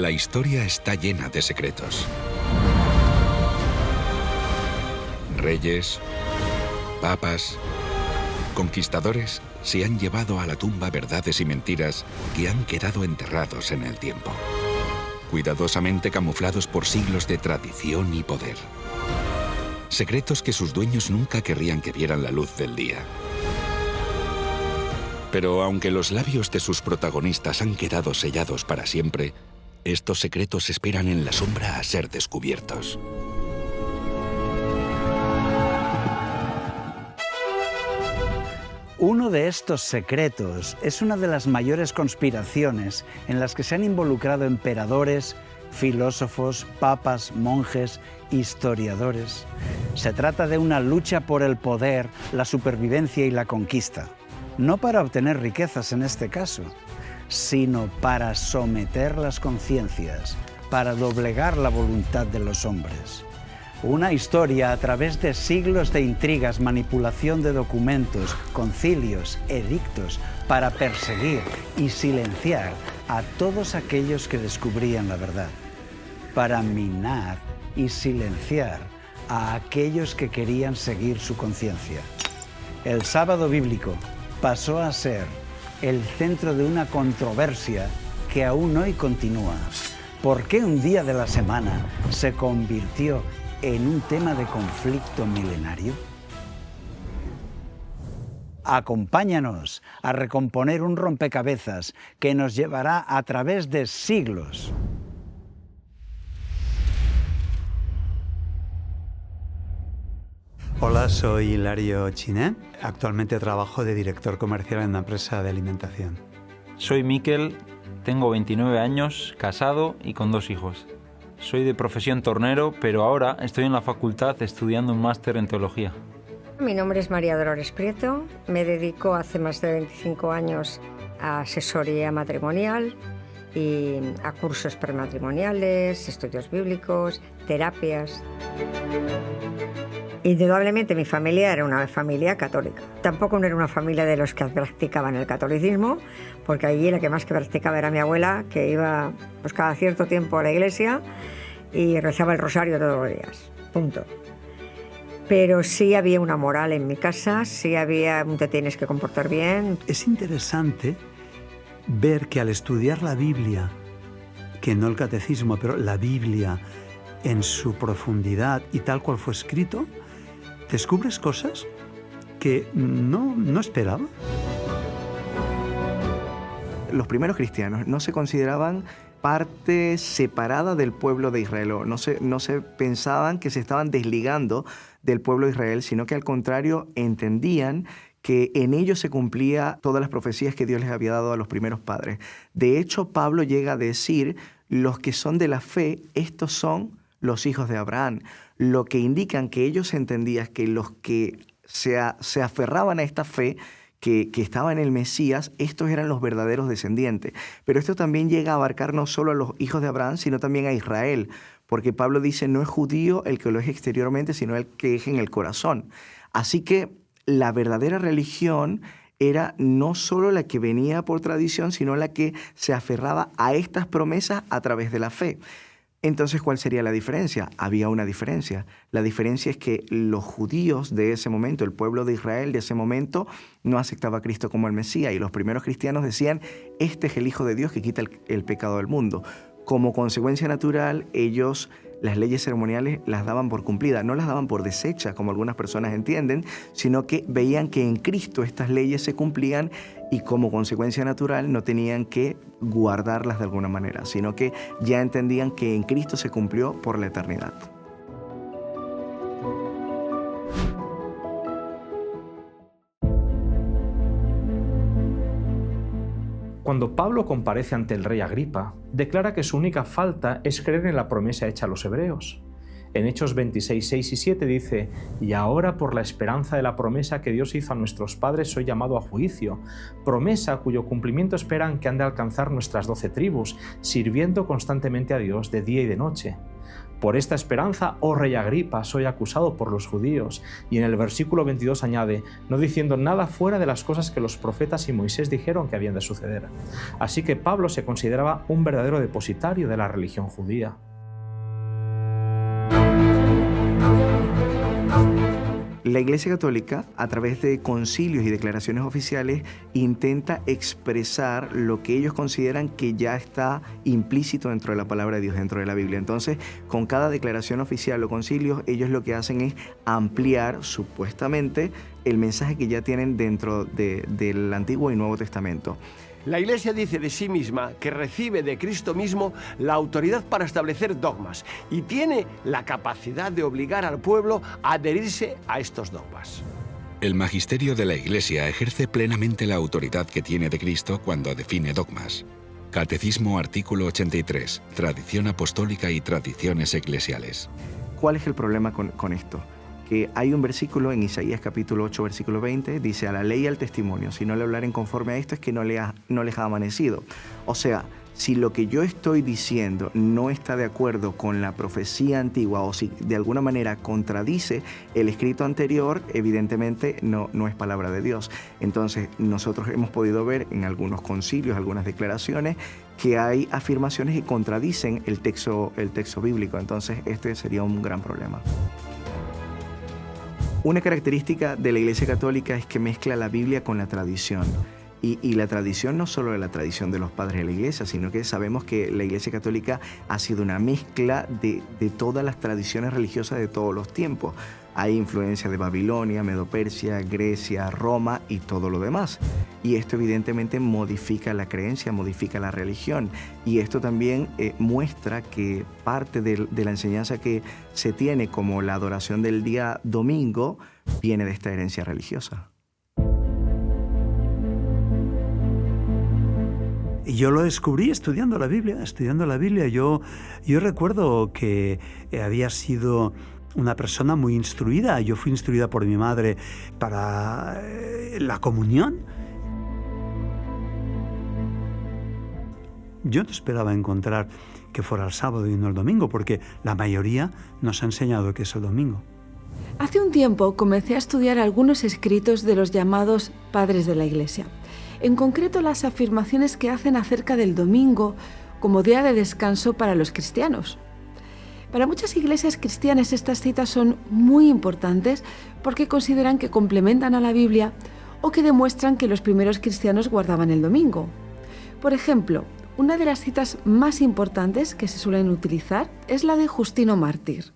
La historia está llena de secretos. Reyes, papas, conquistadores se han llevado a la tumba verdades y mentiras que han quedado enterrados en el tiempo, cuidadosamente camuflados por siglos de tradición y poder. Secretos que sus dueños nunca querrían que vieran la luz del día. Pero aunque los labios de sus protagonistas han quedado sellados para siempre, estos secretos esperan en la sombra a ser descubiertos. Uno de estos secretos es una de las mayores conspiraciones en las que se han involucrado emperadores, filósofos, papas, monjes, historiadores. Se trata de una lucha por el poder, la supervivencia y la conquista. No para obtener riquezas en este caso, sino para someter las conciencias, para doblegar la voluntad de los hombres. Una historia a través de siglos de intrigas, manipulación de documentos, concilios, edictos, para perseguir y silenciar a todos aquellos que descubrían la verdad, para minar y silenciar a aquellos que querían seguir su conciencia. El sábado bíblico pasó a ser el centro de una controversia que aún hoy continúa. ¿Por qué un día de la semana se convirtió en un tema de conflicto milenario? Acompáñanos a recomponer un rompecabezas que nos llevará a través de siglos. Hola, soy Hilario Chiné. Actualmente trabajo de director comercial en una empresa de alimentación. Soy Miquel, tengo 29 años, casado y con 2 hijos. Soy de profesión tornero, pero ahora estoy en la facultad estudiando un máster en teología. Mi nombre es María Dolores Prieto, me dedico hace más de 25 años a asesoría matrimonial y a cursos prematrimoniales, estudios bíblicos, terapias. Indudablemente mi familia era una familia católica. Tampoco no era una familia de los que practicaban el catolicismo, porque allí la que más que practicaba era mi abuela, que iba pues, cada cierto tiempo a la iglesia y rezaba el rosario todos los días. Punto. Pero sí había una moral en mi casa, sí había un te tienes que comportar bien. Es interesante ver que al estudiar la Biblia, que no el catecismo, pero la Biblia en su profundidad y tal cual fue escrito, descubres cosas que no esperaba. Los primeros cristianos no se consideraban parte separada del pueblo de Israel, no se pensaban que se estaban desligando del pueblo de Israel, sino que al contrario entendían que en ellos se cumplía todas las profecías que Dios les había dado a los primeros padres. De hecho, Pablo llega a decir, los que son de la fe, estos son los hijos de Abraham, lo que indican que ellos entendían que los que se aferraban a esta fe, que estaba en el Mesías, estos eran los verdaderos descendientes. Pero esto también llega a abarcar no solo a los hijos de Abraham, sino también a Israel, porque Pablo dice, no es judío el que lo es exteriormente, sino el que es en el corazón. Así que la verdadera religión era no solo la que venía por tradición, sino la que se aferraba a estas promesas a través de la fe. Entonces, ¿cuál sería la diferencia? Había una diferencia. La diferencia es que los judíos de ese momento, el pueblo de Israel de ese momento, no aceptaba a Cristo como el Mesías. Y los primeros cristianos decían, este es el Hijo de Dios que quita el pecado del mundo. Como consecuencia natural, ellos las leyes ceremoniales las daban por cumplidas, no las daban por deshechas, como algunas personas entienden, sino que veían que en Cristo estas leyes se cumplían y como consecuencia natural no tenían que guardarlas de alguna manera, sino que ya entendían que en Cristo se cumplió por la eternidad. Cuando Pablo comparece ante el rey Agripa, declara que su única falta es creer en la promesa hecha a los hebreos. En Hechos 26, 6 y 7 dice, «Y ahora por la esperanza de la promesa que Dios hizo a nuestros padres soy llamado a juicio, promesa cuyo cumplimiento esperan que han de alcanzar nuestras 12 tribus, sirviendo constantemente a Dios de día y de noche. Por esta esperanza, oh rey Agripa, soy acusado por los judíos. Y en el versículo 22 añade, no diciendo nada fuera de las cosas que los profetas y Moisés dijeron que habían de suceder. Así que Pablo se consideraba un verdadero depositario de la religión judía. La Iglesia Católica, a través de concilios y declaraciones oficiales, intenta expresar lo que ellos consideran que ya está implícito dentro de la palabra de Dios, dentro de la Biblia. Entonces, con cada declaración oficial o concilios, ellos lo que hacen es ampliar, supuestamente, el mensaje que ya tienen dentro del Antiguo y Nuevo Testamento. La Iglesia dice de sí misma que recibe de Cristo mismo la autoridad para establecer dogmas y tiene la capacidad de obligar al pueblo a adherirse a estos dogmas. El magisterio de la Iglesia ejerce plenamente la autoridad que tiene de Cristo cuando define dogmas. Catecismo artículo 83, tradición apostólica y tradiciones eclesiales. ¿¿Cuál es el problema con esto? Que hay un versículo en Isaías capítulo 8, versículo 20, dice, a la ley y al testimonio, si no le hablaren conforme a esto es que no les ha amanecido. O sea, si lo que yo estoy diciendo no está de acuerdo con la profecía antigua o si de alguna manera contradice el escrito anterior, evidentemente no es palabra de Dios. Entonces, nosotros hemos podido ver en algunos concilios, algunas declaraciones, que hay afirmaciones que contradicen el texto bíblico. Entonces, este sería un gran problema. Una característica de la Iglesia Católica es que mezcla la Biblia con la tradición. Y la tradición no solo de la tradición de los padres de la Iglesia, sino que sabemos que la Iglesia Católica ha sido una mezcla de todas las tradiciones religiosas de todos los tiempos. Hay influencia de Babilonia, Medo-Persia, Grecia, Roma y todo lo demás. Y esto evidentemente modifica la creencia, modifica la religión. Y esto también muestra que parte de la enseñanza que se tiene como la adoración del día domingo viene de esta herencia religiosa. Yo lo descubrí estudiando la Biblia. Yo recuerdo que había sido una persona muy instruida. Yo fui instruida por mi madre para la comunión. Yo no esperaba encontrar que fuera el sábado y no el domingo, porque la mayoría nos ha enseñado que es el domingo. Hace un tiempo comencé a estudiar algunos escritos de los llamados padres de la Iglesia. En concreto, las afirmaciones que hacen acerca del domingo como día de descanso para los cristianos. Para muchas iglesias cristianas estas citas son muy importantes porque consideran que complementan a la Biblia o que demuestran que los primeros cristianos guardaban el domingo. Por ejemplo, una de las citas más importantes que se suelen utilizar es la de Justino Mártir.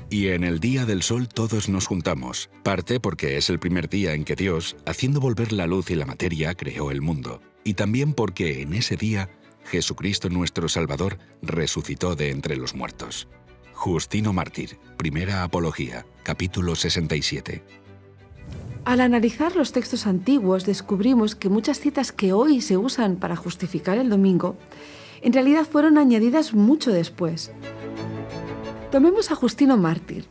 Y en el día del sol todos nos juntamos, parte porque es el primer día en que Dios, haciendo volver la luz y la materia, creó el mundo, y también porque en ese día Jesucristo nuestro Salvador resucitó de entre los muertos. Justino Mártir, Primera Apología, capítulo 67. Al analizar los textos antiguos descubrimos que muchas citas que hoy se usan para justificar el domingo, en realidad fueron añadidas mucho después. Tomemos a Justino Mártir.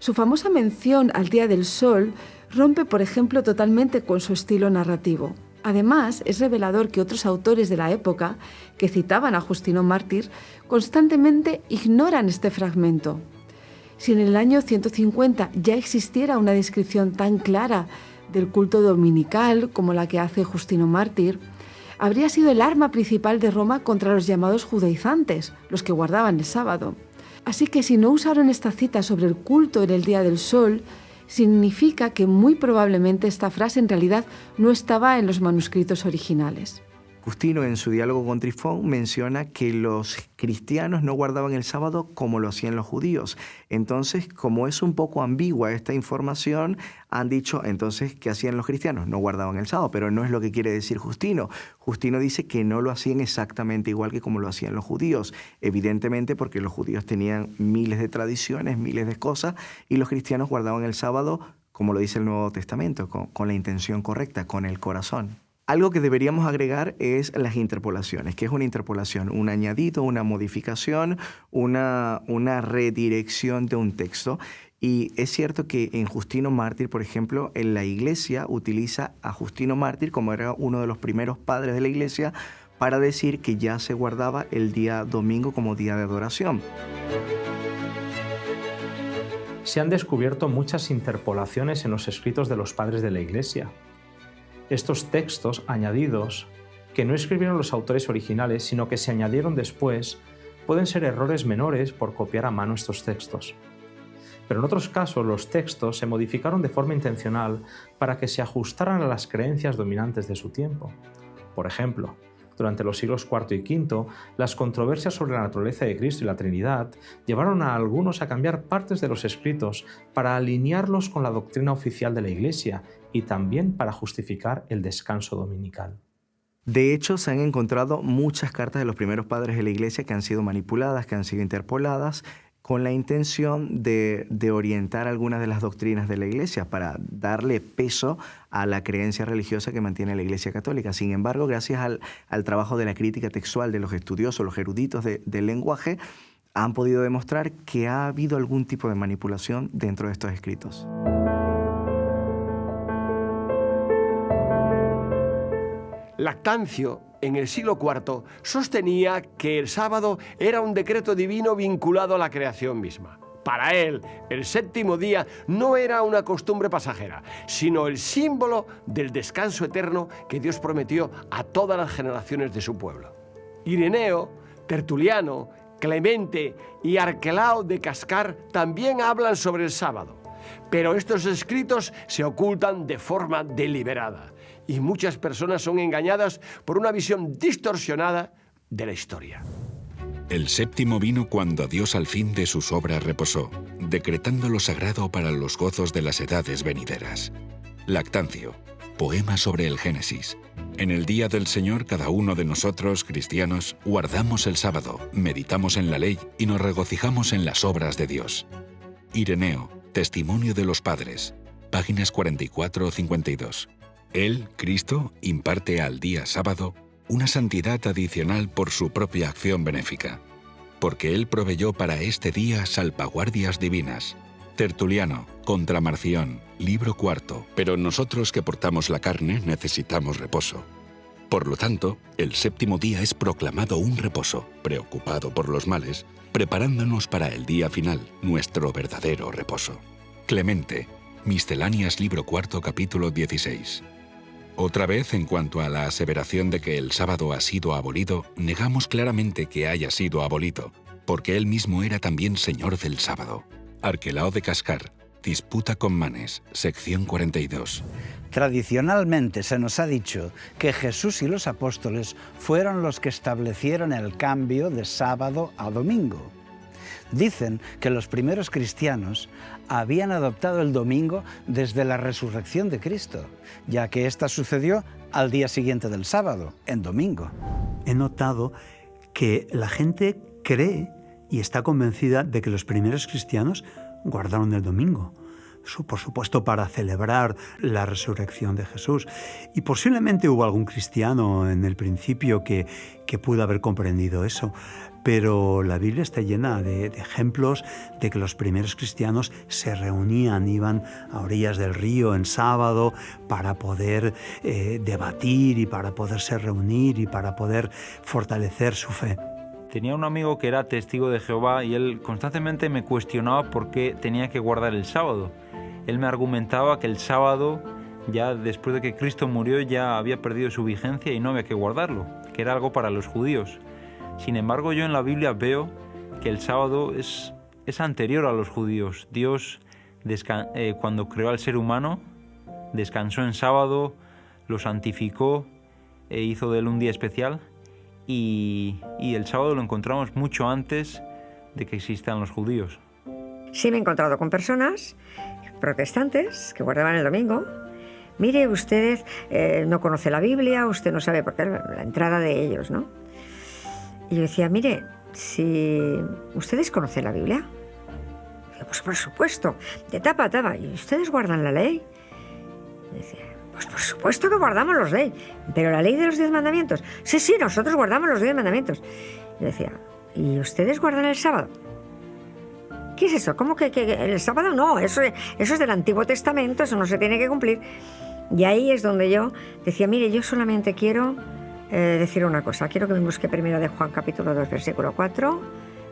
Su famosa mención al día del sol rompe, por ejemplo, totalmente con su estilo narrativo. Además, es revelador que otros autores de la época, que citaban a Justino Mártir, constantemente ignoran este fragmento. Si en el año 150 ya existiera una descripción tan clara del culto dominical como la que hace Justino Mártir, habría sido el arma principal de Roma contra los llamados judaizantes, los que guardaban el sábado. Así que si no usaron esta cita sobre el culto en el día del sol, significa que muy probablemente esta frase en realidad no estaba en los manuscritos originales. Justino, en su diálogo con Trifón, menciona que los cristianos no guardaban el sábado como lo hacían los judíos. Entonces, como es un poco ambigua esta información, han dicho entonces ¿qué hacían los cristianos? No guardaban el sábado, pero no es lo que quiere decir Justino. Justino dice que no lo hacían exactamente igual que como lo hacían los judíos, evidentemente porque los judíos tenían miles de tradiciones, miles de cosas, y los cristianos guardaban el sábado, como lo dice el Nuevo Testamento, con la intención correcta, con el corazón. Algo que deberíamos agregar es las interpolaciones. ¿Qué es una interpolación? Un añadido, una modificación, una redirección de un texto. Y es cierto que en Justino Mártir, por ejemplo, en la Iglesia utiliza a Justino Mártir, como era uno de los primeros padres de la Iglesia, para decir que ya se guardaba el día domingo como día de adoración. Se han descubierto muchas interpolaciones en los escritos de los padres de la Iglesia. Estos textos añadidos, que no escribieron los autores originales, sino que se añadieron después, pueden ser errores menores por copiar a mano estos textos. Pero en otros casos los textos se modificaron de forma intencional para que se ajustaran a las creencias dominantes de su tiempo. Por ejemplo, durante los siglos IV y V, las controversias sobre la naturaleza de Cristo y la Trinidad llevaron a algunos a cambiar partes de los escritos para alinearlos con la doctrina oficial de la Iglesia y también para justificar el descanso dominical. De hecho, se han encontrado muchas cartas de los primeros padres de la Iglesia que han sido manipuladas, que han sido interpoladas, con la intención de orientar algunas de las doctrinas de la Iglesia para darle peso a la creencia religiosa que mantiene la Iglesia Católica. Sin embargo, gracias al trabajo de la crítica textual de los estudiosos, los eruditos del lenguaje, han podido demostrar que ha habido algún tipo de manipulación dentro de estos escritos. Lactancio, en el siglo IV, sostenía que el sábado era un decreto divino vinculado a la creación misma. Para él, el séptimo día no era una costumbre pasajera, sino el símbolo del descanso eterno que Dios prometió a todas las generaciones de su pueblo. Ireneo, Tertuliano, Clemente y Arquelao de Cascar también hablan sobre el sábado, pero estos escritos se ocultan de forma deliberada y muchas personas son engañadas por una visión distorsionada de la historia. El séptimo vino cuando Dios al fin de sus obras reposó, decretando lo sagrado para los gozos de las edades venideras. Lactancio, poema sobre el Génesis. En el día del Señor cada uno de nosotros, cristianos, guardamos el sábado, meditamos en la ley y nos regocijamos en las obras de Dios. Ireneo, Testimonio de los Padres, páginas 44 o 52. Él, Cristo, imparte al día sábado una santidad adicional por su propia acción benéfica, porque Él proveyó para este día salvaguardias divinas. Tertuliano, contra Marción, libro 4. Pero nosotros que portamos la carne necesitamos reposo. Por lo tanto, el séptimo día es proclamado un reposo, preocupado por los males, preparándonos para el día final, nuestro verdadero reposo. Clemente, Misceláneas, libro 4, capítulo 16. Otra vez, en cuanto a la aseveración de que el sábado ha sido abolido, negamos claramente que haya sido abolido, porque él mismo era también señor del sábado. Arquelao de Cascar, Disputa con Manes, sección 42. Tradicionalmente se nos ha dicho que Jesús y los apóstoles fueron los que establecieron el cambio de sábado a domingo. Dicen que los primeros cristianos habían adoptado el domingo desde la resurrección de Cristo, ya que ésta sucedió al día siguiente del sábado, en domingo. He notado que la gente cree y está convencida de que los primeros cristianos guardaron el domingo. Por supuesto, para celebrar la resurrección de Jesús. Y posiblemente hubo algún cristiano en el principio que pudo haber comprendido eso. Pero la Biblia está llena de ejemplos de que los primeros cristianos se reunían, iban a orillas del río en sábado para poder debatir y para poderse reunir y para poder fortalecer su fe. Tenía un amigo que era testigo de Jehová y él constantemente me cuestionaba por qué tenía que guardar el sábado. Él me argumentaba que el sábado, ya después de que Cristo murió, ya había perdido su vigencia y no había que guardarlo, que era algo para los judíos. Sin embargo, yo en la Biblia veo que el sábado es anterior a los judíos. Dios, cuando creó al ser humano, descansó en sábado, lo santificó e hizo de él un día especial. Y el sábado lo encontramos mucho antes de que existan los judíos. Sí me he encontrado con personas protestantes que guardaban el domingo. Mire, usted no conoce la Biblia, usted no sabe, porque era la entrada de ellos, ¿no? Y yo decía, mire, si ustedes conocen la Biblia, pues por supuesto, de tapa a tapa, ¿y ustedes guardan la ley? Y decía, pues por supuesto que guardamos los leyes, pero la ley de los 10 mandamientos. Sí, nosotros guardamos los 10 mandamientos. Y decía, ¿y ustedes guardan el sábado? ¿Qué es eso? ¿Cómo que el sábado no? Eso es del Antiguo Testamento, eso no se tiene que cumplir. Y ahí es donde yo decía, mire, yo solamente quiero decir una cosa. Quiero que me busque primero de Juan capítulo 2, versículo 4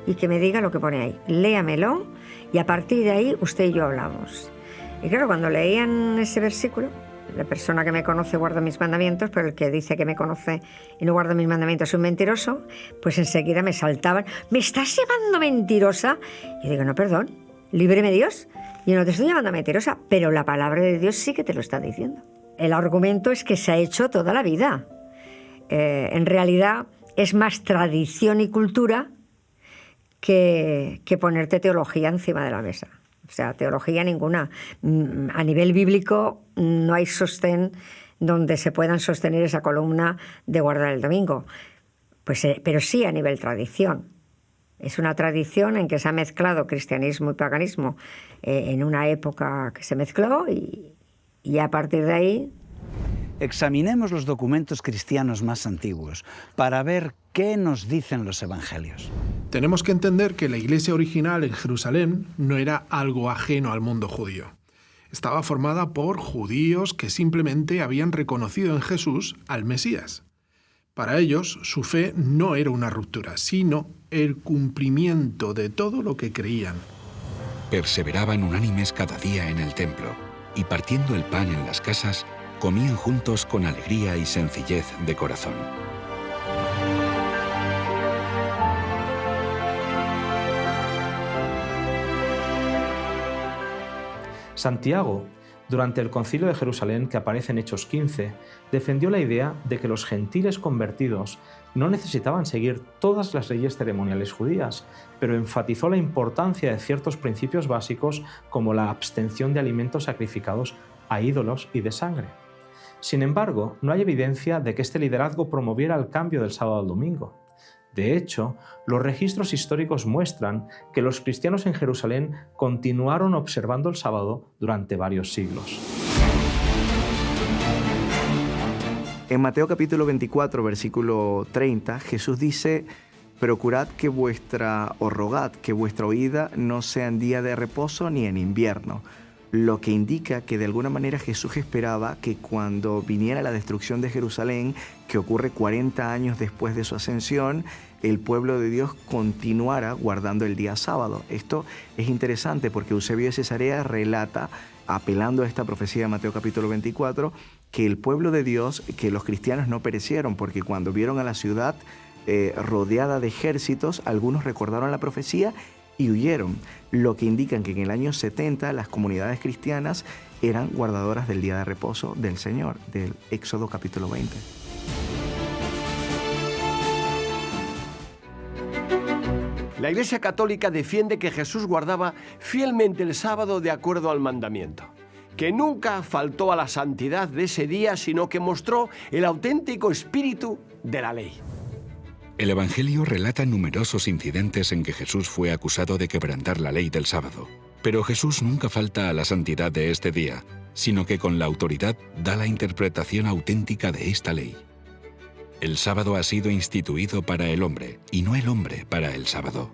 y que me diga lo que pone ahí. Léamelo y a partir de ahí usted y yo hablamos. Y claro, cuando leían ese versículo, la persona que me conoce guarda mis mandamientos, pero el que dice que me conoce y no guarda mis mandamientos es un mentiroso, pues enseguida me saltaban. ¿Me estás llamando mentirosa? Y digo, no, perdón, líbreme Dios. Yo no te estoy llamando mentirosa, pero la palabra de Dios sí que te lo está diciendo. El argumento es que se ha hecho toda la vida. En realidad es más tradición y cultura que ponerte teología encima de la mesa. O sea, teología ninguna. A nivel bíblico no hay sostén donde se puedan sostener esa columna de guardar el domingo. Pues, pero sí a nivel tradición. Es una tradición en que se ha mezclado cristianismo y paganismo en una época que se mezcló y a partir de ahí... Examinemos los documentos cristianos más antiguos para ver qué nos dicen los evangelios. Tenemos que entender que la iglesia original en Jerusalén no era algo ajeno al mundo judío. Estaba formada por judíos que simplemente habían reconocido en Jesús al Mesías. Para ellos, su fe no era una ruptura, sino el cumplimiento de todo lo que creían. Perseveraban unánimes cada día en el templo y partiendo el pan en las casas, comían juntos con alegría y sencillez de corazón. Santiago, durante el Concilio de Jerusalén que aparece en Hechos 15, defendió la idea de que los gentiles convertidos no necesitaban seguir todas las leyes ceremoniales judías, pero enfatizó la importancia de ciertos principios básicos como la abstención de alimentos sacrificados a ídolos y de sangre. Sin embargo, no hay evidencia de que este liderazgo promoviera el cambio del sábado al domingo. De hecho, los registros históricos muestran que los cristianos en Jerusalén continuaron observando el sábado durante varios siglos. En Mateo capítulo 24, versículo 30, Jesús dice: procurad que rogad que vuestra huida no sea en día de reposo ni en invierno. Lo que indica que de alguna manera Jesús esperaba que cuando viniera la destrucción de Jerusalén, que ocurre 40 años después de su ascensión, el pueblo de Dios continuara guardando el día sábado. Esto es interesante porque Eusebio de Cesarea relata, apelando a esta profecía de Mateo capítulo 24, que el pueblo de Dios, que los cristianos no perecieron, porque cuando vieron a la ciudad rodeada de ejércitos, algunos recordaron la profecía y huyeron, lo que indica que en el año 70 las comunidades cristianas eran guardadoras del día de reposo del Señor, del Éxodo capítulo 20. La Iglesia Católica defiende que Jesús guardaba fielmente el sábado de acuerdo al mandamiento, que nunca faltó a la santidad de ese día, sino que mostró el auténtico espíritu de la ley. El Evangelio relata numerosos incidentes en que Jesús fue acusado de quebrantar la ley del sábado. Pero Jesús nunca falta a la santidad de este día, sino que con la autoridad da la interpretación auténtica de esta ley. El sábado ha sido instituido para el hombre, y no el hombre para el sábado.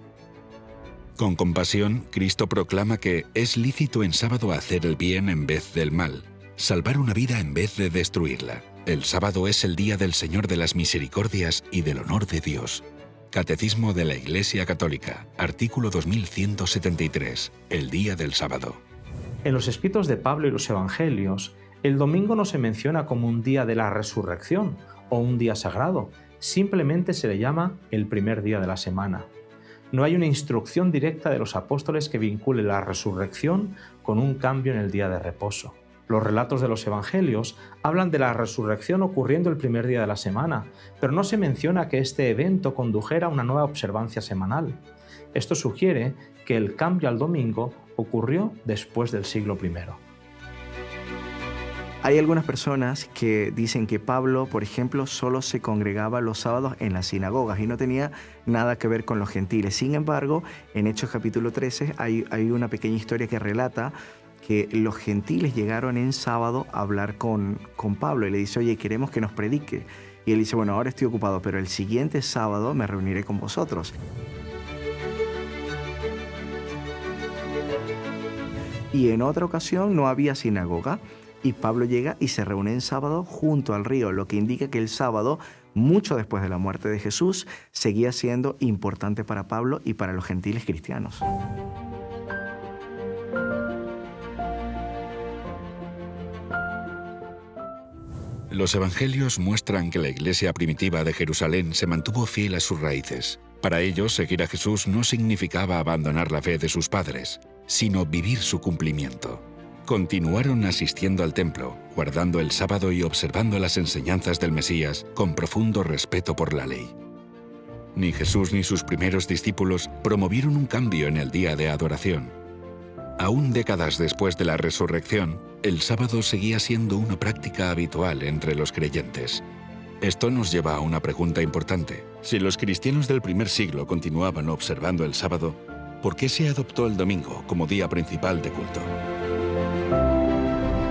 Con compasión, Cristo proclama que es lícito en sábado hacer el bien en vez del mal, salvar una vida en vez de destruirla. El sábado es el día del Señor de las Misericordias y del honor de Dios. Catecismo de la Iglesia Católica, artículo 2173, el día del sábado. En los escritos de Pablo y los Evangelios, el domingo no se menciona como un día de la resurrección o un día sagrado, simplemente se le llama el primer día de la semana. No hay una instrucción directa de los apóstoles que vincule la resurrección con un cambio en el día de reposo. Los relatos de los evangelios hablan de la resurrección ocurriendo el primer día de la semana, pero no se menciona que este evento condujera a una nueva observancia semanal. Esto sugiere que el cambio al domingo ocurrió después del siglo I. Hay algunas personas que dicen que Pablo, por ejemplo, solo se congregaba los sábados en las sinagogas y no tenía nada que ver con los gentiles. Sin embargo, en Hechos capítulo 13 hay una pequeña historia que relata que los gentiles llegaron en sábado a hablar con Pablo y le dice: oye, queremos que nos predique. Y él dice: bueno, ahora estoy ocupado, pero el siguiente sábado me reuniré con vosotros. Y en otra ocasión no había sinagoga y Pablo llega y se reúne en sábado junto al río, lo que indica que el sábado mucho después de la muerte de Jesús, seguía siendo importante para Pablo y para los gentiles cristianos. Los evangelios muestran que la iglesia primitiva de Jerusalén se mantuvo fiel a sus raíces. Para ellos, seguir a Jesús no significaba abandonar la fe de sus padres, sino vivir su cumplimiento. Continuaron asistiendo al templo, guardando el sábado y observando las enseñanzas del Mesías con profundo respeto por la ley. Ni Jesús ni sus primeros discípulos promovieron un cambio en el día de adoración. Aún décadas después de la resurrección, el sábado seguía siendo una práctica habitual entre los creyentes. Esto nos lleva a una pregunta importante. Si los cristianos del primer siglo continuaban observando el sábado, ¿por qué se adoptó el domingo como día principal de culto?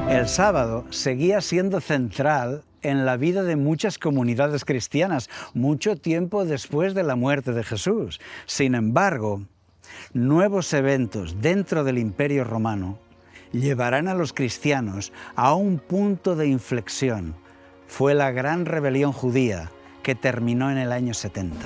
El sábado seguía siendo central en la vida de muchas comunidades cristianas, mucho tiempo después de la muerte de Jesús. Sin embargo, nuevos eventos dentro del Imperio Romano llevarán a los cristianos a un punto de inflexión. Fue la gran rebelión judía que terminó en el año 70.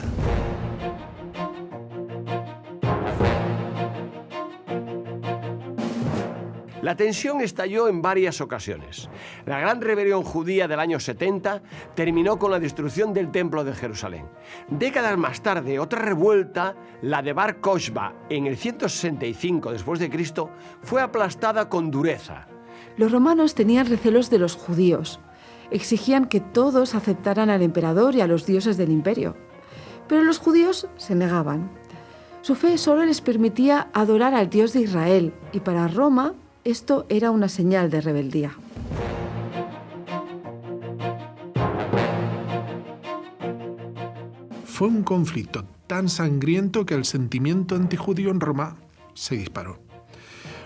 La tensión estalló en varias ocasiones. La gran rebelión judía del año 70 terminó con la destrucción del Templo de Jerusalén. Décadas más tarde, otra revuelta, la de Bar Kokhba, en el 165 después de Cristo, fue aplastada con dureza. Los romanos tenían recelos de los judíos. Exigían que todos aceptaran al emperador y a los dioses del imperio. Pero los judíos se negaban. Su fe solo les permitía adorar al Dios de Israel, y para Roma esto era una señal de rebeldía. Fue un conflicto tan sangriento que el sentimiento antijudío en Roma se disparó.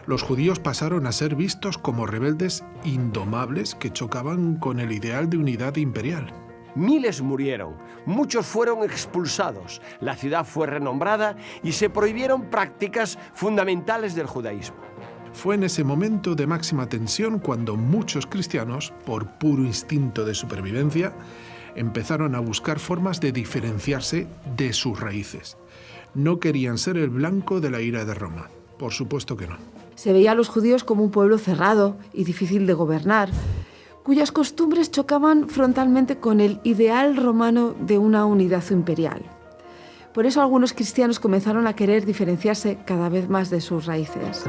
Los judíos pasaron a ser vistos como rebeldes indomables que chocaban con el ideal de unidad imperial. Miles murieron, muchos fueron expulsados, la ciudad fue renombrada y se prohibieron prácticas fundamentales del judaísmo. Fue en ese momento de máxima tensión cuando muchos cristianos, por puro instinto de supervivencia, empezaron a buscar formas de diferenciarse de sus raíces. No querían ser el blanco de la ira de Roma. Por supuesto que no. Se veía a los judíos como un pueblo cerrado y difícil de gobernar, cuyas costumbres chocaban frontalmente con el ideal romano de una unidad imperial. Por eso algunos cristianos comenzaron a querer diferenciarse cada vez más de sus raíces.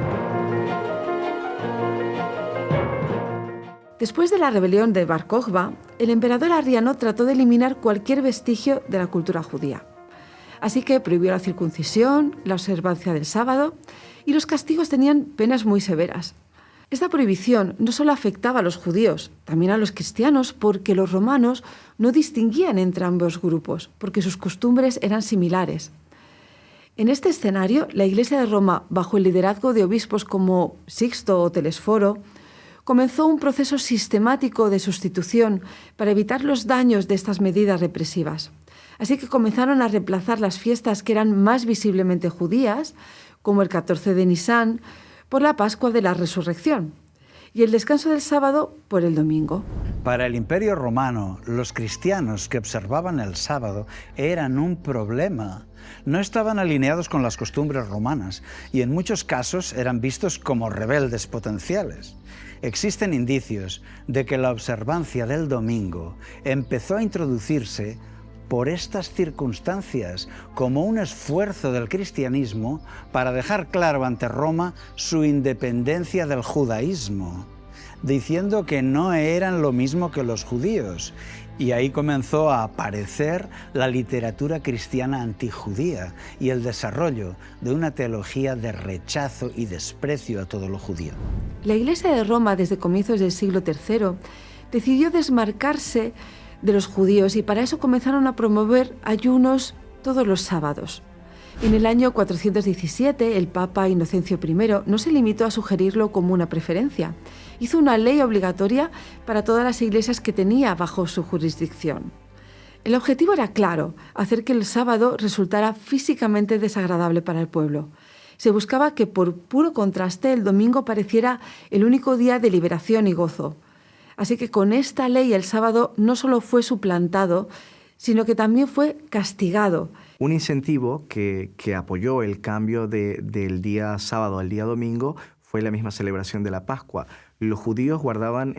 Después de la rebelión de Bar Kokhba, el emperador Arriano trató de eliminar cualquier vestigio de la cultura judía. Así que prohibió la circuncisión, la observancia del sábado, y los castigos tenían penas muy severas. Esta prohibición no solo afectaba a los judíos, también a los cristianos, porque los romanos no distinguían entre ambos grupos, porque sus costumbres eran similares. En este escenario, la Iglesia de Roma, bajo el liderazgo de obispos como Sixto o Telesforo, comenzó un proceso sistemático de sustitución para evitar los daños de estas medidas represivas. Así que comenzaron a reemplazar las fiestas que eran más visiblemente judías, como el 14 de Nisán, por la Pascua de la Resurrección, y el descanso del sábado por el domingo. Para el Imperio Romano, los cristianos que observaban el sábado eran un problema. No estaban alineados con las costumbres romanas y en muchos casos eran vistos como rebeldes potenciales. Existen indicios de que la observancia del domingo empezó a introducirse por estas circunstancias como un esfuerzo del cristianismo para dejar claro ante Roma su independencia del judaísmo, diciendo que no eran lo mismo que los judíos. Y ahí comenzó a aparecer la literatura cristiana antijudía y el desarrollo de una teología de rechazo y desprecio a todo lo judío. La Iglesia de Roma, desde comienzos del siglo III, decidió desmarcarse de los judíos y para eso comenzaron a promover ayunos todos los sábados. En el año 417, el Papa Inocencio I no se limitó a sugerirlo como una preferencia. Hizo una ley obligatoria para todas las iglesias que tenía bajo su jurisdicción. El objetivo era claro, hacer que el sábado resultara físicamente desagradable para el pueblo. Se buscaba que, por puro contraste, el domingo pareciera el único día de liberación y gozo. Así que con esta ley el sábado no solo fue suplantado, sino que también fue castigado. Un incentivo que apoyó el cambio del día sábado al día domingo fue la misma celebración de la Pascua. Los judíos guardaban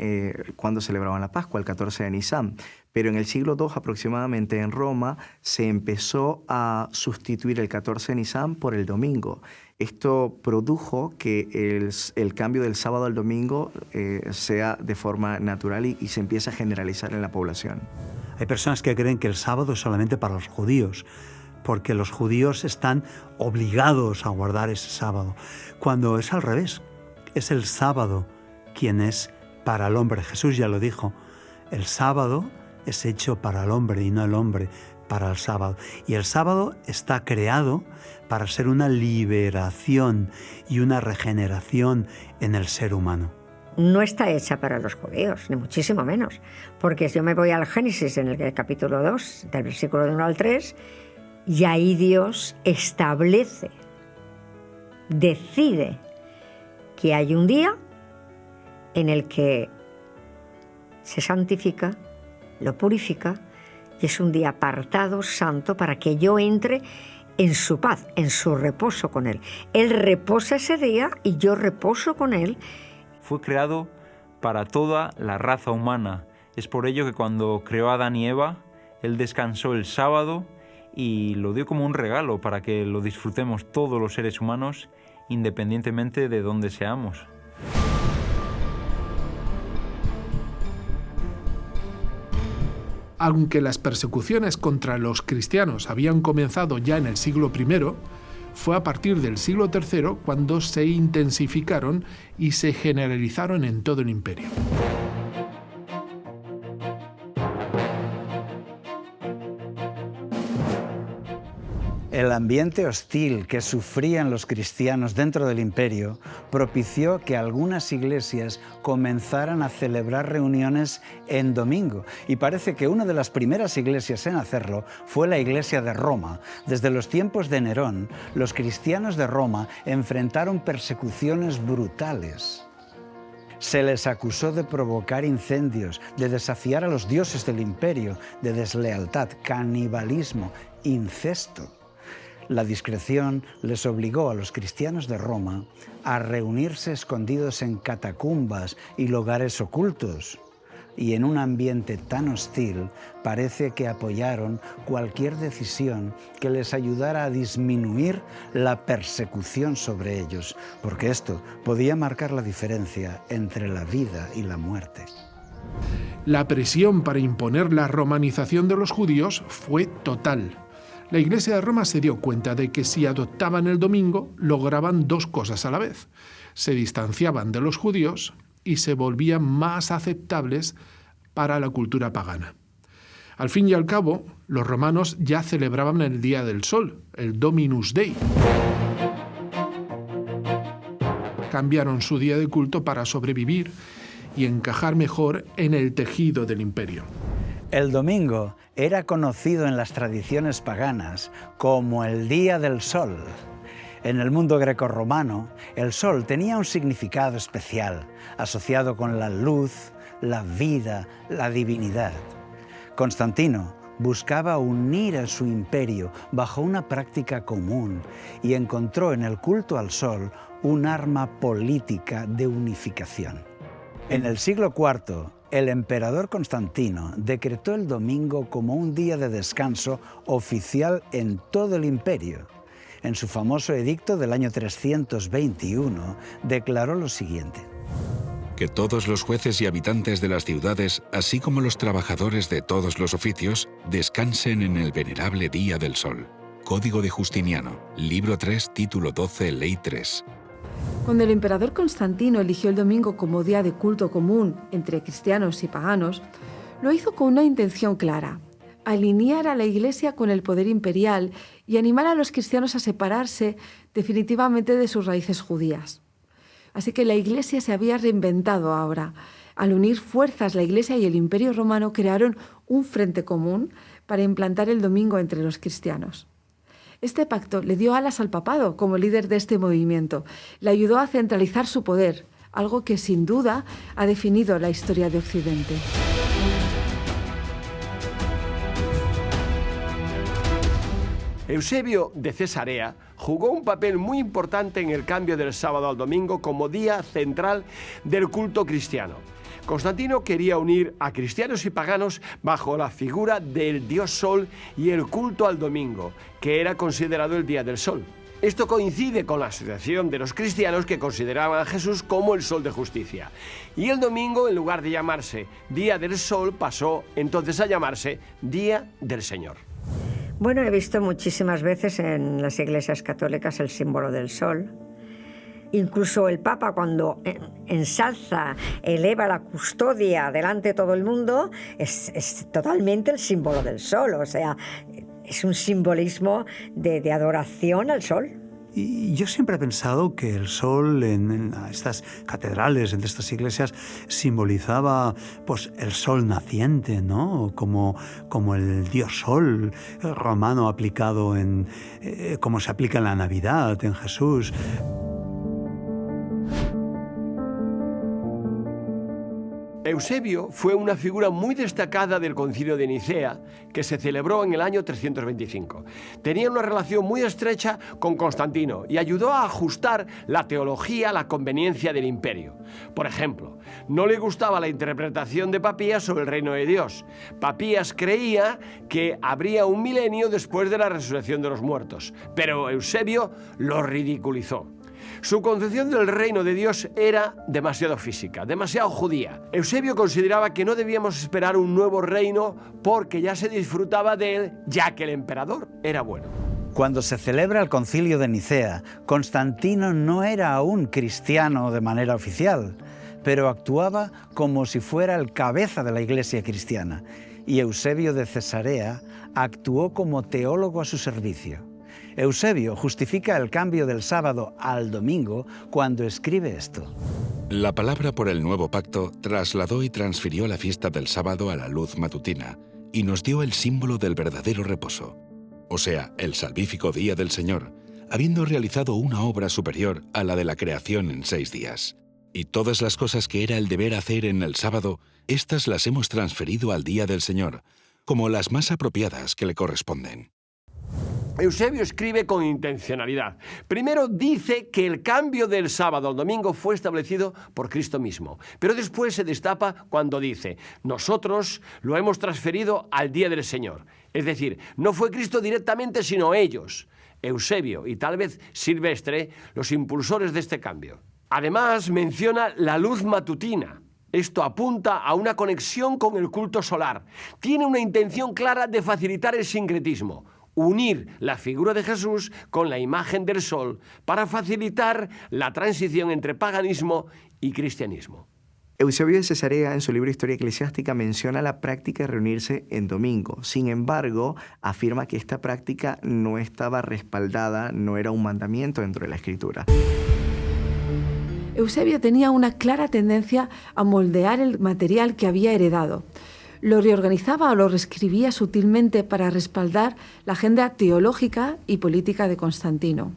cuando celebraban la Pascua, el 14 de Nisan, pero en el siglo II aproximadamente en Roma se empezó a sustituir el 14 de Nisan por el domingo. Esto produjo que el cambio del sábado al domingo sea de forma natural y se empieza a generalizar en la población. Hay personas que creen que el sábado es solamente para los judíos, porque los judíos están obligados a guardar ese sábado, cuando es al revés. Es el sábado quien es para el hombre. Jesús ya lo dijo, el sábado es hecho para el hombre y no el hombre para el sábado. Y el sábado está creado para ser una liberación y una regeneración en el ser humano. No está hecha para los judíos, ni muchísimo menos. Porque si yo me voy al Génesis, en el capítulo 2, del versículo 1 al 3, y ahí Dios establece, decide que hay un día en el que se santifica, lo purifica, y es un día apartado, santo, para que yo entre en su paz, en su reposo con Él. Él reposa ese día y yo reposo con Él. Fue creado para toda la raza humana. Es por ello que cuando creó a Adán y Eva, Él descansó el sábado y lo dio como un regalo para que lo disfrutemos todos los seres humanos, independientemente de dónde seamos. Aunque las persecuciones contra los cristianos habían comenzado ya en el siglo I, fue a partir del siglo III cuando se intensificaron y se generalizaron en todo el imperio. El ambiente hostil que sufrían los cristianos dentro del imperio propició que algunas iglesias comenzaran a celebrar reuniones en domingo. Y parece que una de las primeras iglesias en hacerlo fue la iglesia de Roma. Desde los tiempos de Nerón, los cristianos de Roma enfrentaron persecuciones brutales. Se les acusó de provocar incendios, de desafiar a los dioses del imperio, de deslealtad, canibalismo, incesto. La discreción les obligó a los cristianos de Roma a reunirse escondidos en catacumbas y lugares ocultos. Y en un ambiente tan hostil, parece que apoyaron cualquier decisión que les ayudara a disminuir la persecución sobre ellos, porque esto podía marcar la diferencia entre la vida y la muerte. La presión para imponer la romanización de los judíos fue total. La Iglesia de Roma se dio cuenta de que si adoptaban el domingo, lograban dos cosas a la vez. Se distanciaban de los judíos y se volvían más aceptables para la cultura pagana. Al fin y al cabo, los romanos ya celebraban el Día del Sol, el Dominus Dei. Cambiaron su día de culto para sobrevivir y encajar mejor en el tejido del imperio. El domingo era conocido en las tradiciones paganas como el Día del Sol. En el mundo grecorromano, el sol tenía un significado especial, asociado con la luz, la vida, la divinidad. Constantino buscaba unir a su imperio bajo una práctica común y encontró en el culto al sol un arma política de unificación. En el siglo IV, el emperador Constantino decretó el domingo como un día de descanso oficial en todo el imperio. En su famoso edicto del año 321 declaró lo siguiente: que todos los jueces y habitantes de las ciudades, así como los trabajadores de todos los oficios, descansen en el venerable Día del Sol. Código de Justiniano, libro 3, título 12, ley 3. Cuando el emperador Constantino eligió el domingo como día de culto común entre cristianos y paganos, lo hizo con una intención clara: alinear a la Iglesia con el poder imperial y animar a los cristianos a separarse definitivamente de sus raíces judías. Así que la Iglesia se había reinventado ahora. Al unir fuerzas, la Iglesia y el Imperio Romano crearon un frente común para implantar el domingo entre los cristianos. Este pacto le dio alas al papado como líder de este movimiento. Le ayudó a centralizar su poder, algo que sin duda ha definido la historia de Occidente. Eusebio de Cesarea jugó un papel muy importante en el cambio del sábado al domingo como día central del culto cristiano. Constantino quería unir a cristianos y paganos bajo la figura del dios Sol y el culto al domingo, que era considerado el día del Sol. Esto coincide con la asociación de los cristianos que consideraban a Jesús como el sol de justicia. Y el domingo, en lugar de llamarse Día del Sol, pasó entonces a llamarse Día del Señor. Bueno, he visto muchísimas veces en las iglesias católicas el símbolo del sol. Incluso el Papa, cuando ensalza, eleva la custodia delante de todo el mundo, es totalmente el símbolo del sol. O sea, es un simbolismo de adoración al sol. Y yo siempre he pensado que el sol en estas catedrales, en estas iglesias, simbolizaba pues, el sol naciente, ¿no? Como el dios sol romano aplicado como se aplica en la Navidad, en Jesús. Eusebio fue una figura muy destacada del Concilio de Nicea, que se celebró en el año 325. Tenía una relación muy estrecha con Constantino y ayudó a ajustar la teología a la conveniencia del imperio. Por ejemplo, no le gustaba la interpretación de Papías sobre el reino de Dios. Papías creía que habría un milenio después de la resurrección de los muertos, pero Eusebio lo ridiculizó. Su concepción del reino de Dios era demasiado física, demasiado judía. Eusebio consideraba que no debíamos esperar un nuevo reino porque ya se disfrutaba de él, ya que el emperador era bueno. Cuando se celebra el Concilio de Nicea, Constantino no era aún cristiano de manera oficial, pero actuaba como si fuera el cabeza de la Iglesia cristiana, y Eusebio de Cesarea actuó como teólogo a su servicio. Eusebio justifica el cambio del sábado al domingo cuando escribe esto. La palabra por el nuevo pacto trasladó y transfirió la fiesta del sábado a la luz matutina y nos dio el símbolo del verdadero reposo, o sea, el salvífico día del Señor, habiendo realizado una obra superior a la de la creación en 6 días. Y todas las cosas que era el deber hacer en el sábado, estas las hemos transferido al día del Señor, como las más apropiadas que le corresponden. Eusebio escribe con intencionalidad. Primero dice que el cambio del sábado al domingo fue establecido por Cristo mismo, pero después se destapa cuando dice: nosotros lo hemos transferido al día del Señor. Es decir, no fue Cristo directamente, sino ellos, Eusebio y tal vez Silvestre, los impulsores de este cambio. Además, menciona la luz matutina. Esto apunta a una conexión con el culto solar. Tiene una intención clara de facilitar el sincretismo, unir la figura de Jesús con la imagen del sol para facilitar la transición entre paganismo y cristianismo. Eusebio de Cesarea, en su libro Historia Eclesiástica, menciona la práctica de reunirse en domingo. Sin embargo, afirma que esta práctica no estaba respaldada, no era un mandamiento dentro de la Escritura. Eusebio tenía una clara tendencia a moldear el material que había heredado. Lo reorganizaba o lo reescribía sutilmente para respaldar la agenda teológica y política de Constantino.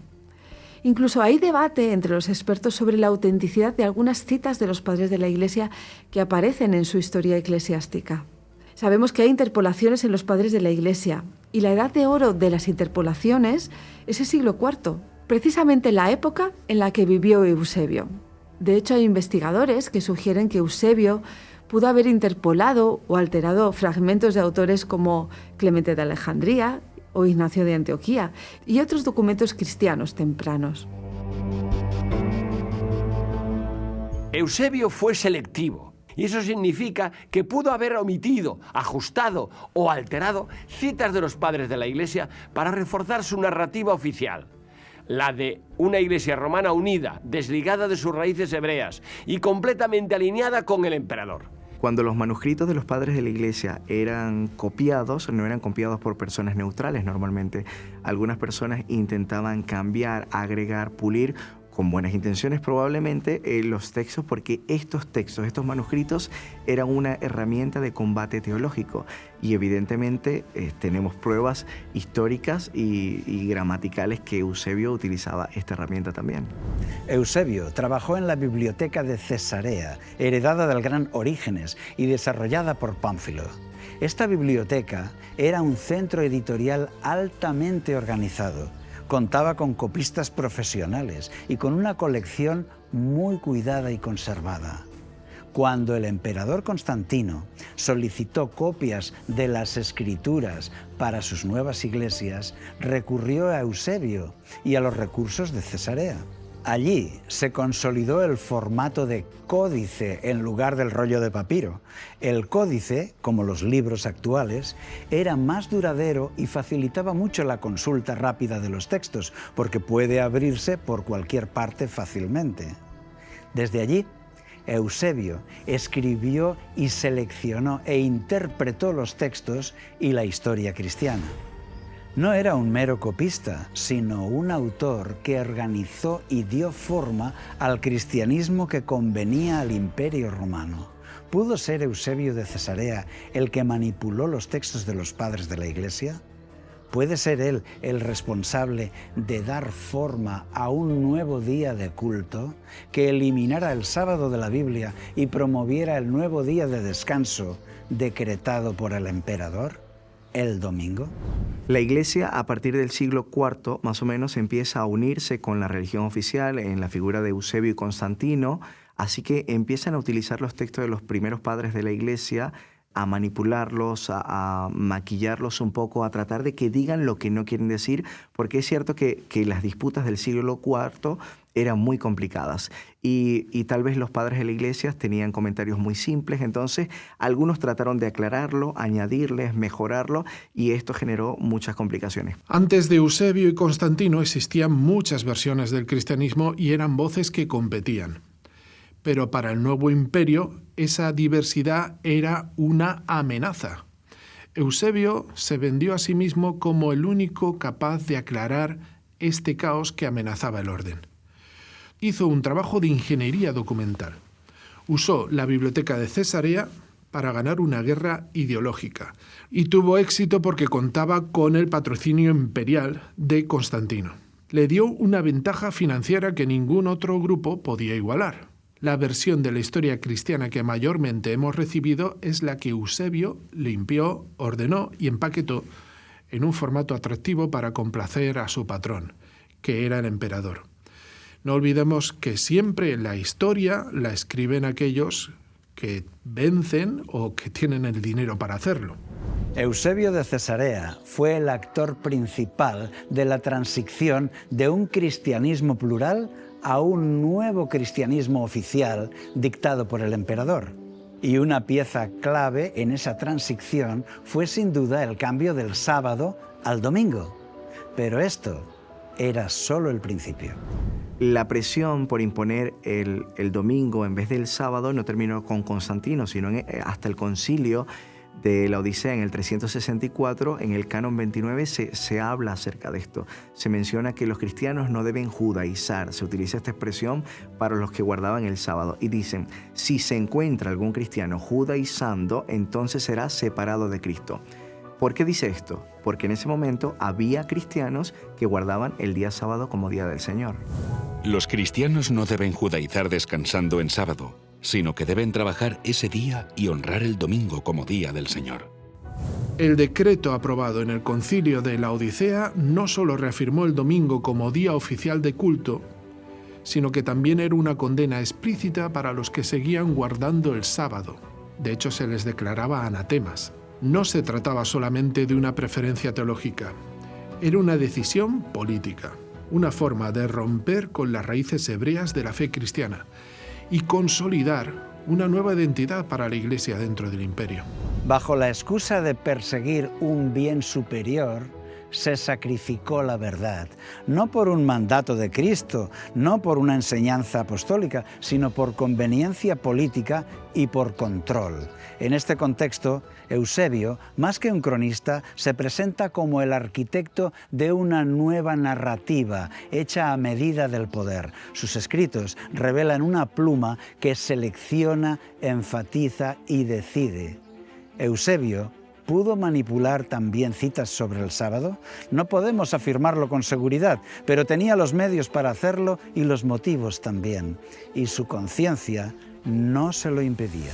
Incluso hay debate entre los expertos sobre la autenticidad de algunas citas de los padres de la Iglesia que aparecen en su historia eclesiástica. Sabemos que hay interpolaciones en los padres de la Iglesia, y la edad de oro de las interpolaciones es el siglo IV, precisamente la época en la que vivió Eusebio. De hecho, hay investigadores que sugieren que Eusebio pudo haber interpolado o alterado fragmentos de autores como Clemente de Alejandría o Ignacio de Antioquía y otros documentos cristianos tempranos. Eusebio fue selectivo, y eso significa que pudo haber omitido, ajustado o alterado citas de los padres de la Iglesia para reforzar su narrativa oficial, la de una Iglesia romana unida, desligada de sus raíces hebreas y completamente alineada con el emperador. Cuando los manuscritos de los padres de la Iglesia eran copiados, no eran copiados por personas neutrales normalmente. Algunas personas intentaban cambiar, agregar, pulir, con buenas intenciones probablemente, los textos, porque estos textos, estos manuscritos, eran una herramienta de combate teológico. Y evidentemente tenemos pruebas históricas y gramaticales que Eusebio utilizaba esta herramienta también. Eusebio trabajó en la biblioteca de Cesarea, heredada del gran Orígenes y desarrollada por Pánfilo. Esta biblioteca era un centro editorial altamente organizado. Contaba con copistas profesionales y con una colección muy cuidada y conservada. Cuando el emperador Constantino solicitó copias de las Escrituras para sus nuevas iglesias, recurrió a Eusebio y a los recursos de Cesarea. Allí se consolidó el formato de códice en lugar del rollo de papiro. El códice, como los libros actuales, era más duradero y facilitaba mucho la consulta rápida de los textos, porque puede abrirse por cualquier parte fácilmente. Desde allí, Eusebio escribió y seleccionó e interpretó los textos y la historia cristiana. No era un mero copista, sino un autor que organizó y dio forma al cristianismo que convenía al Imperio Romano. ¿Pudo ser Eusebio de Cesarea el que manipuló los textos de los padres de la Iglesia? ¿Puede ser él el responsable de dar forma a un nuevo día de culto que eliminara el sábado de la Biblia y promoviera el nuevo día de descanso decretado por el emperador, el domingo? La Iglesia, a partir del siglo IV, más o menos, empieza a unirse con la religión oficial en la figura de Eusebio y Constantino, así que empiezan a utilizar los textos de los primeros padres de la Iglesia, a manipularlos, a maquillarlos un poco, a tratar de que digan lo que no quieren decir, porque es cierto que las disputas del siglo IV eran muy complicadas y tal vez los padres de la Iglesia tenían comentarios muy simples, entonces algunos trataron de aclararlo, añadirles, mejorarlo, y esto generó muchas complicaciones. Antes de Eusebio y Constantino existían muchas versiones del cristianismo y eran voces que competían. Pero para el nuevo imperio, esa diversidad era una amenaza. Eusebio se vendió a sí mismo como el único capaz de aclarar este caos que amenazaba el orden. Hizo un trabajo de ingeniería documental. Usó la biblioteca de Cesarea para ganar una guerra ideológica y tuvo éxito porque contaba con el patrocinio imperial de Constantino. Le dio una ventaja financiera que ningún otro grupo podía igualar. La versión de la historia cristiana que mayormente hemos recibido es la que Eusebio limpió, ordenó y empaquetó en un formato atractivo para complacer a su patrón, que era el emperador. No olvidemos que siempre la historia la escriben aquellos que vencen o que tienen el dinero para hacerlo. Eusebio de Cesarea fue el actor principal de la transición de un cristianismo plural a un nuevo cristianismo oficial dictado por el emperador. Y una pieza clave en esa transición fue sin duda el cambio del sábado al domingo. Pero esto era solo el principio. La presión por imponer el domingo en vez del sábado no terminó con Constantino, sino hasta el concilio de la Odisea en el 364, en el Canon 29 se habla acerca de esto. Se menciona que los cristianos no deben judaizar. Se utiliza esta expresión para los que guardaban el sábado. Y dicen, si se encuentra algún cristiano judaizando, entonces será separado de Cristo. ¿Por qué dice esto? Porque en ese momento había cristianos que guardaban el día sábado como día del Señor. Los cristianos no deben judaizar descansando en sábado, sino que deben trabajar ese día y honrar el domingo como día del Señor. El decreto aprobado en el concilio de la Odisea no solo reafirmó el domingo como día oficial de culto, sino que también era una condena explícita para los que seguían guardando el sábado. De hecho, se les declaraba anatemas. No se trataba solamente de una preferencia teológica, era una decisión política, una forma de romper con las raíces hebreas de la fe cristiana y consolidar una nueva identidad para la Iglesia dentro del imperio. Bajo la excusa de perseguir un bien superior, se sacrificó la verdad, no por un mandato de Cristo, no por una enseñanza apostólica, sino por conveniencia política y por control. En este contexto, Eusebio, más que un cronista, se presenta como el arquitecto de una nueva narrativa hecha a medida del poder. Sus escritos revelan una pluma que selecciona, enfatiza y decide. Eusebio ¿pudo manipular también citas sobre el sábado? No podemos afirmarlo con seguridad, pero tenía los medios para hacerlo y los motivos también. Y su conciencia no se lo impedía.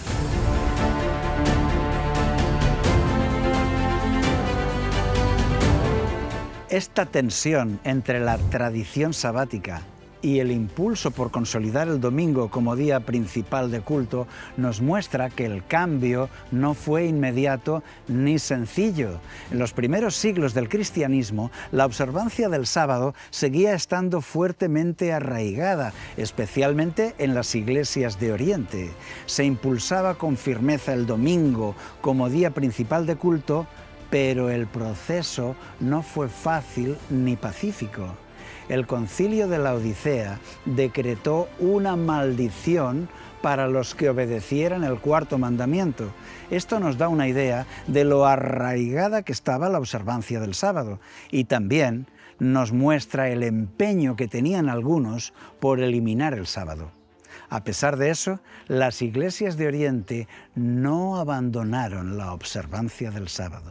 Esta tensión entre la tradición sabática y el impulso por consolidar el domingo como día principal de culto nos muestra que el cambio no fue inmediato ni sencillo. En los primeros siglos del cristianismo, la observancia del sábado seguía estando fuertemente arraigada, especialmente en las iglesias de Oriente. Se impulsaba con firmeza el domingo como día principal de culto, pero el proceso no fue fácil ni pacífico. El Concilio de la Odisea decretó una maldición para los que obedecieran el cuarto mandamiento. Esto nos da una idea de lo arraigada que estaba la observancia del sábado y también nos muestra el empeño que tenían algunos por eliminar el sábado. A pesar de eso, las iglesias de Oriente no abandonaron la observancia del sábado.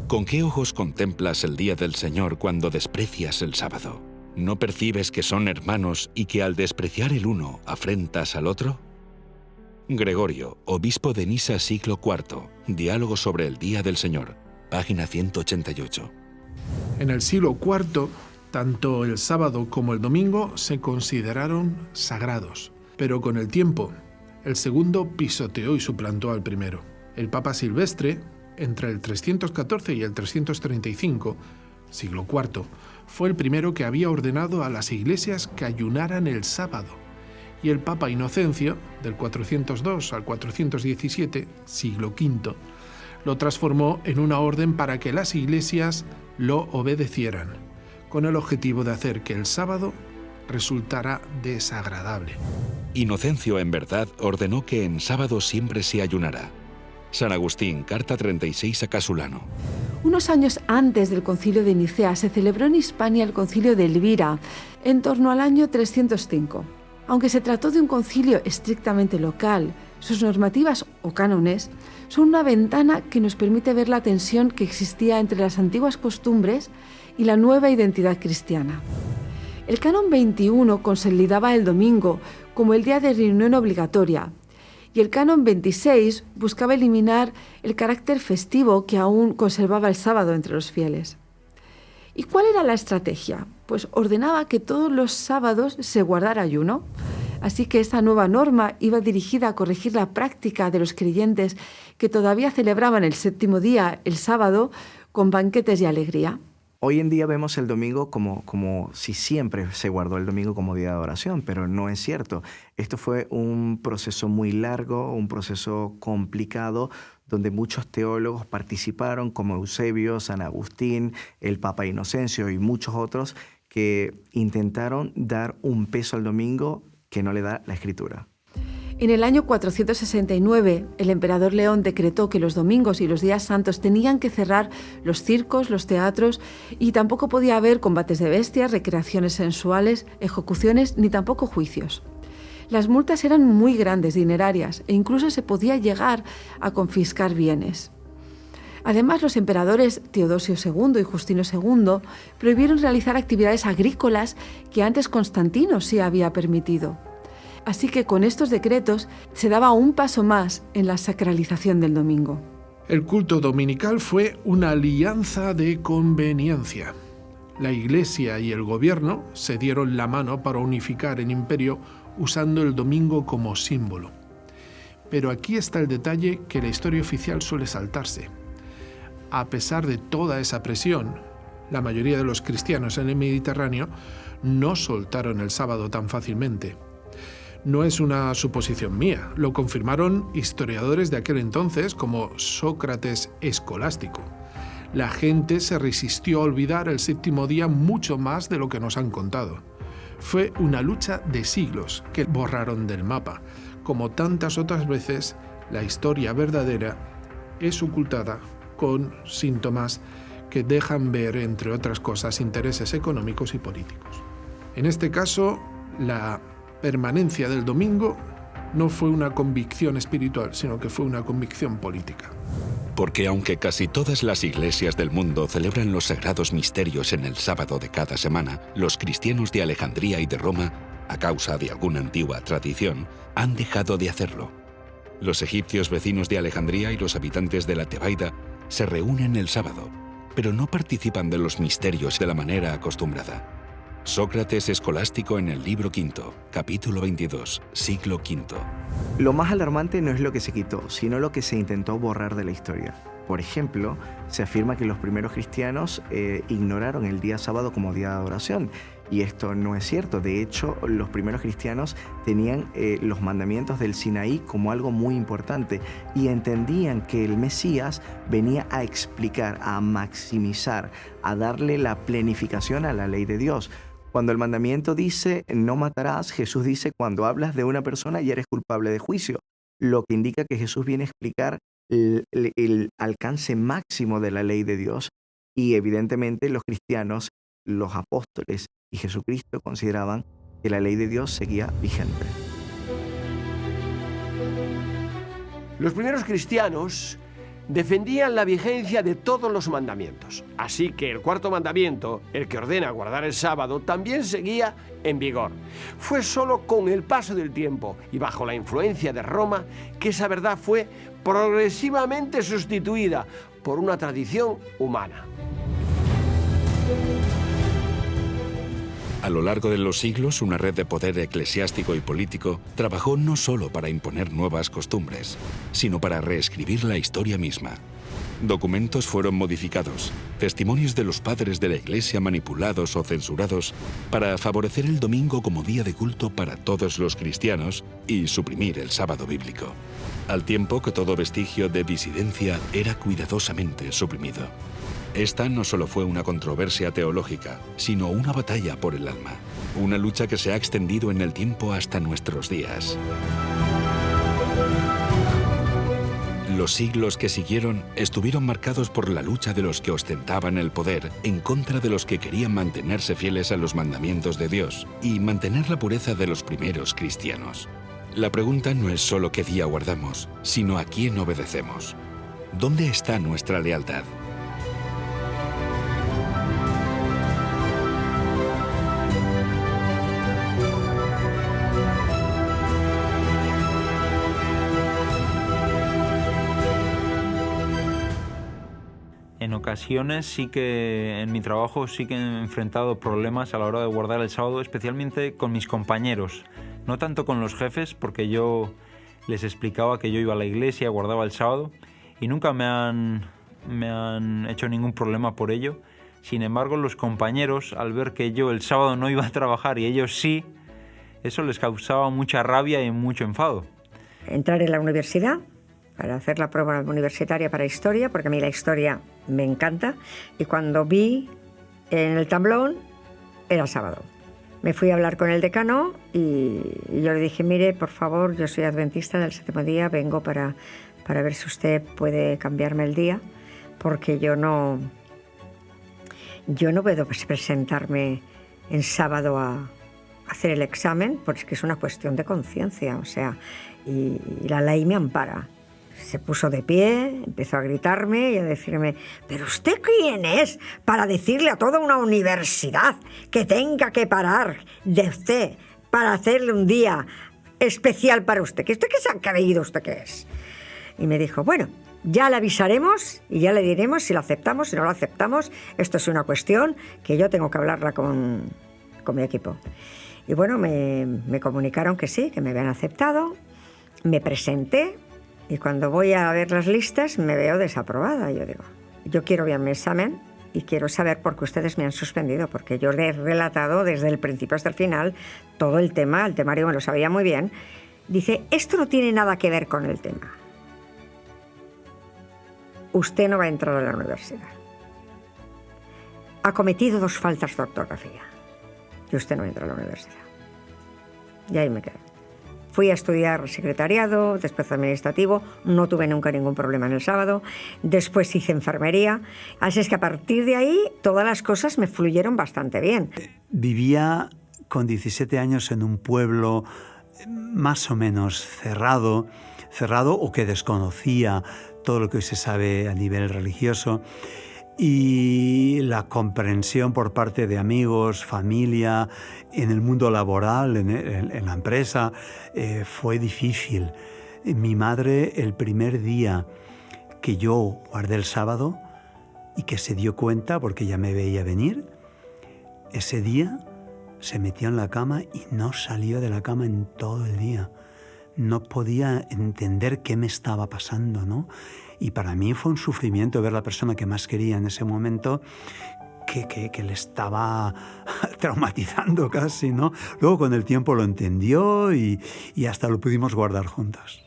¿Con qué ojos contemplas el día del Señor cuando desprecias el sábado? ¿No percibes que son hermanos y que al despreciar el uno afrentas al otro? Gregorio, obispo de Nisa, siglo IV, Diálogo sobre el Día del Señor, página 188. En el siglo IV, tanto el sábado como el domingo se consideraron sagrados, pero con el tiempo, el segundo pisoteó y suplantó al primero. El Papa Silvestre, entre el 314 y el 335, siglo IV, fue el primero que había ordenado a las iglesias que ayunaran el sábado, y el Papa Inocencio, del 402 al 417, siglo V, lo transformó en una orden para que las iglesias lo obedecieran, con el objetivo de hacer que el sábado resultara desagradable. Inocencio, en verdad, ordenó que en sábado siempre se ayunara. San Agustín, carta 36 a Casulano. Unos años antes del Concilio de Nicea se celebró en Hispania el Concilio de Elvira, en torno al año 305. Aunque se trató de un concilio estrictamente local, sus normativas o cánones son una ventana que nos permite ver la tensión que existía entre las antiguas costumbres y la nueva identidad cristiana. El Canon 21 consolidaba el domingo como el día de reunión obligatoria, y el Canon 26 buscaba eliminar el carácter festivo que aún conservaba el sábado entre los fieles. ¿Y cuál era la estrategia? Pues ordenaba que todos los sábados se guardara ayuno. Así que esta nueva norma iba dirigida a corregir la práctica de los creyentes que todavía celebraban el séptimo día, el sábado, con banquetes y alegría. Hoy en día vemos el domingo como si siempre se guardó el domingo como día de oración, pero no es cierto. Esto fue un proceso muy largo, un proceso complicado, donde muchos teólogos participaron, como Eusebio, San Agustín, el Papa Inocencio y muchos otros, que intentaron dar un peso al domingo que no le da la Escritura. En el año 469, el emperador León decretó que los domingos y los días santos tenían que cerrar los circos, los teatros, y tampoco podía haber combates de bestias, recreaciones sensuales, ejecuciones, ni tampoco juicios. Las multas eran muy grandes, dinerarias, e incluso se podía llegar a confiscar bienes. Además, los emperadores Teodosio II y Justino II prohibieron realizar actividades agrícolas que antes Constantino sí había permitido. Así que con estos decretos se daba un paso más en la sacralización del domingo. El culto dominical fue una alianza de conveniencia. La Iglesia y el gobierno se dieron la mano para unificar el imperio usando el domingo como símbolo. Pero aquí está el detalle que la historia oficial suele saltarse. A pesar de toda esa presión, la mayoría de los cristianos en el Mediterráneo no soltaron el sábado tan fácilmente. No es una suposición mía, lo confirmaron historiadores de aquel entonces como Sócrates Escolástico. La gente se resistió a olvidar el séptimo día mucho más de lo que nos han contado. Fue una lucha de siglos que borraron del mapa. Como tantas otras veces, la historia verdadera es ocultada con síntomas que dejan ver, entre otras cosas, intereses económicos y políticos. En este caso, la permanencia del domingo no fue una convicción espiritual, sino que fue una convicción política. Porque aunque casi todas las iglesias del mundo celebran los sagrados misterios en el sábado de cada semana, los cristianos de Alejandría y de Roma, a causa de alguna antigua tradición, han dejado de hacerlo. Los egipcios vecinos de Alejandría y los habitantes de la Tebaida se reúnen el sábado, pero no participan de los misterios de la manera acostumbrada. Sócrates escolástico en el libro quinto, capítulo 22, siglo V. Lo más alarmante no es lo que se quitó, sino lo que se intentó borrar de la historia. Por ejemplo, se afirma que los primeros cristianos ignoraron el día sábado como día de adoración. Y esto no es cierto. De hecho, los primeros cristianos tenían los mandamientos del Sinaí como algo muy importante y entendían que el Mesías venía a explicar, a maximizar, a darle la plenificación a la ley de Dios. Cuando el mandamiento dice no matarás, Jesús dice cuando hablas de una persona ya eres culpable de juicio, lo que indica que Jesús viene a explicar el alcance máximo de la ley de Dios. Y evidentemente los cristianos, los apóstoles y Jesucristo consideraban que la ley de Dios seguía vigente. Los primeros cristianos defendían la vigencia de todos los mandamientos. Así que el cuarto mandamiento, el que ordena guardar el sábado, también seguía en vigor. Fue solo con el paso del tiempo y bajo la influencia de Roma que esa verdad fue progresivamente sustituida por una tradición humana. A lo largo de los siglos, una red de poder eclesiástico y político trabajó no solo para imponer nuevas costumbres, sino para reescribir la historia misma. Documentos fueron modificados, testimonios de los padres de la Iglesia manipulados o censurados para favorecer el domingo como día de culto para todos los cristianos y suprimir el sábado bíblico, al tiempo que todo vestigio de disidencia era cuidadosamente suprimido. Esta no solo fue una controversia teológica, sino una batalla por el alma, una lucha que se ha extendido en el tiempo hasta nuestros días. Los siglos que siguieron estuvieron marcados por la lucha de los que ostentaban el poder en contra de los que querían mantenerse fieles a los mandamientos de Dios y mantener la pureza de los primeros cristianos. La pregunta no es solo qué día guardamos, sino a quién obedecemos. ¿Dónde está nuestra lealtad? En ocasiones sí que en mi trabajo sí que he enfrentado problemas a la hora de guardar el sábado, especialmente con mis compañeros. No tanto con los jefes, porque yo les explicaba que yo iba a la iglesia, guardaba el sábado, y nunca me han hecho ningún problema por ello. Sin embargo, los compañeros, al ver que yo el sábado no iba a trabajar y ellos sí, eso les causaba mucha rabia y mucho enfado. Entrar en la universidad para hacer la prueba universitaria para historia, porque a mí la historia me encanta, y cuando vi en el tablón era sábado. Me fui a hablar con el decano y yo le dije, mire, por favor, yo soy adventista del séptimo día, vengo para ver si usted puede cambiarme el día, porque yo no puedo presentarme en sábado a hacer el examen, porque es una cuestión de conciencia, o sea, y la ley me ampara. Se puso de pie, empezó a gritarme y a decirme, ¿pero usted quién es para decirle a toda una universidad que tenga que parar de usted para hacerle un día especial para usted? ¿Qué se ha creído usted que es? Y me dijo, bueno, ya le avisaremos y ya le diremos si lo aceptamos, si no lo aceptamos. Esto es una cuestión que yo tengo que hablarla con mi equipo. Y bueno, me comunicaron que sí, que me habían aceptado. Me presenté. Y cuando voy a ver las listas me veo desaprobada. Yo digo, yo quiero ver mi examen y quiero saber por qué ustedes me han suspendido, porque yo le he relatado desde el principio hasta el final todo el tema, el temario me lo sabía muy bien. Dice, esto no tiene nada que ver con el tema. Usted no va a entrar a la universidad. Ha cometido 2 faltas de ortografía y usted no entra a la universidad. Y ahí me quedé. Fui a estudiar secretariado, después administrativo, no tuve nunca ningún problema en el sábado, después hice enfermería, así es que a partir de ahí todas las cosas me fluyeron bastante bien. Vivía con 17 años en un pueblo más o menos cerrado o que desconocía todo lo que hoy se sabe a nivel religioso, y la comprensión por parte de amigos, familia, en el mundo laboral, en la empresa, fue difícil. Mi madre, el primer día que yo guardé el sábado, y que se dio cuenta, porque ya me veía venir, ese día se metió en la cama y no salió de la cama en todo el día. No podía entender qué me estaba pasando, ¿no? Y para mí fue un sufrimiento ver la persona que más quería en ese momento que le estaba traumatizando casi, ¿no? Luego con el tiempo lo entendió y hasta lo pudimos guardar juntos.